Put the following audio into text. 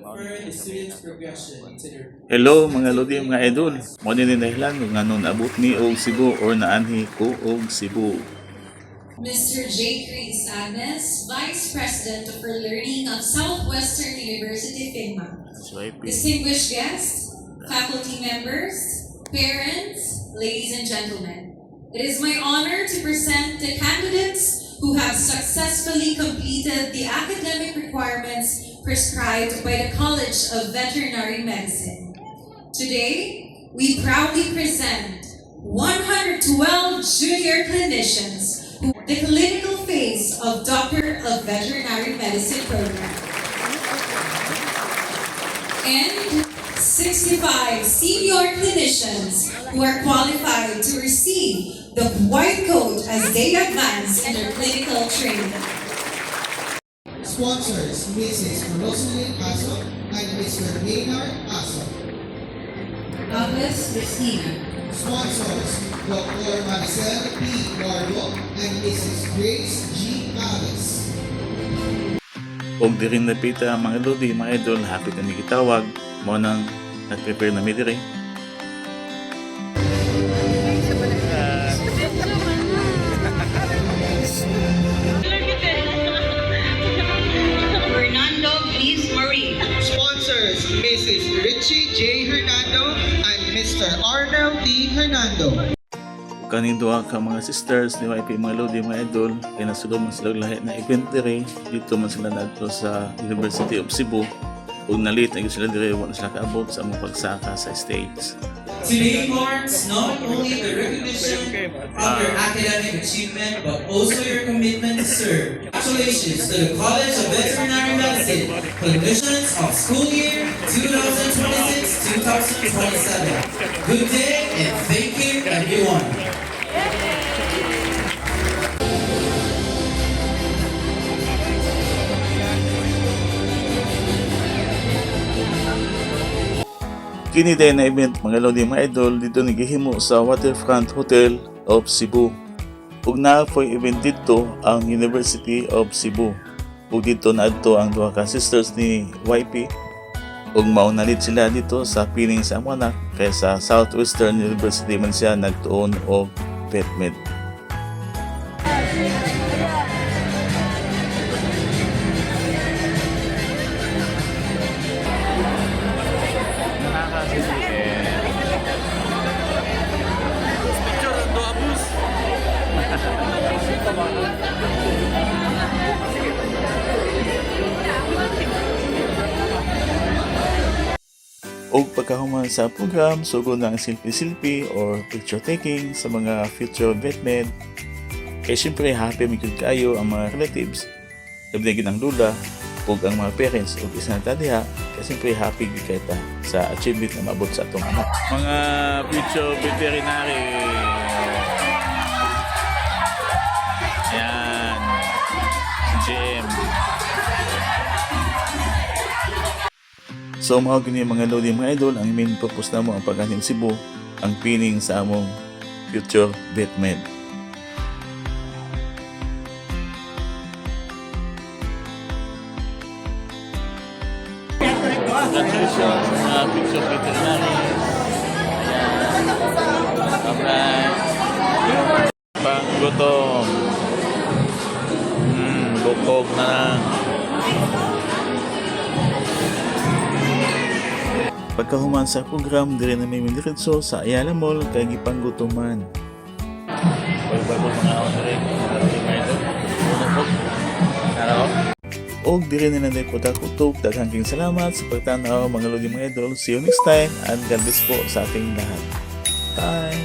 for the student's progression into their... Hello mga lodi mga idol. Mo ni dahilan kung ano naabot ni og Cebu or naanhi ko og Cebu. Mr. J. Crease Agnes, Vice President for Learning of Southwestern University, FINMA. Distinguished guests, faculty members, parents, ladies and gentlemen. It is my honor to present the candidates who have successfully completed the academic requirements prescribed by the College of Veterinary Medicine. Today, we proudly present 112 junior clinicians who the clinical phase of Doctor of Veterinary Medicine program. And 65 senior clinicians who are qualified to receive the white coat as they advance in their clinical training. Sponsors, Mrs. Rosalind Aso and Mr. Maynard Aso. Douglas Christina. Sponsors, Dr. Maricel P. Garbo and Mrs. Grace G. Alice. Og di rin napita mga lodi mga idol, hapit na may kitawag mo nang nag-prepare na mi dire. Fernando Liz Marie. Sponsors, Mrs. Richie J. Hernando and Mr. Arnel T. Hernando. Kaning duha ka mga sisters ni YP mga lodi mga idol, kaya nasulod man sila lahat na event dire. Dito man sila nagto sa University of Cebu. Ug nalit na sila dire, wala sila kaabot sa among pagsaka sa stage. Today marks not only the recognition of your academic achievement, but also your commitment to serve. Congratulations to the College of Veterinary Medicine, clinicians of school year 2026-2027. Good day and thank you, everyone. Kini day na event mga lodi mga idol dito nagihimo sa Waterfront Hotel of Cebu. Ug naa po'y event dito ang University of Cebu. Ug dito naadto ang duha ka sisters ni YP. Ug maunalit sila dito sa piling sa among anak kay sa Southwestern University man siya nagtuon og VetMed. Og pagkahuman sa program, sugod ng selfie-selfie or picture taking sa mga future VetMed. Kaya syempre happy magiging kayo ang mga relatives, labinagin ang lula, ug ang mga parents ug isa na tadiha. Kaya syempre happy kita sa achievement na maabot sa atong anak. Mga future veterinary. Yan. GM. So mao gini mga lodi mga idol, ang main purpose namo ang paghahin Cebu, ang pining sa among future VetMed. Congratulations sa future veterinary. Alright. Pang gutom. Bukog na lang. Pagkahuman sa program, dire na may diretso sa Ayala Mall kay gipanggutuman. Bago mga order, og dire na nanday kutak-kutok. Daghang king salamat sa pagtanaw mga lodi mga idol. See you next time and God bless po sa ating lahat. Bye!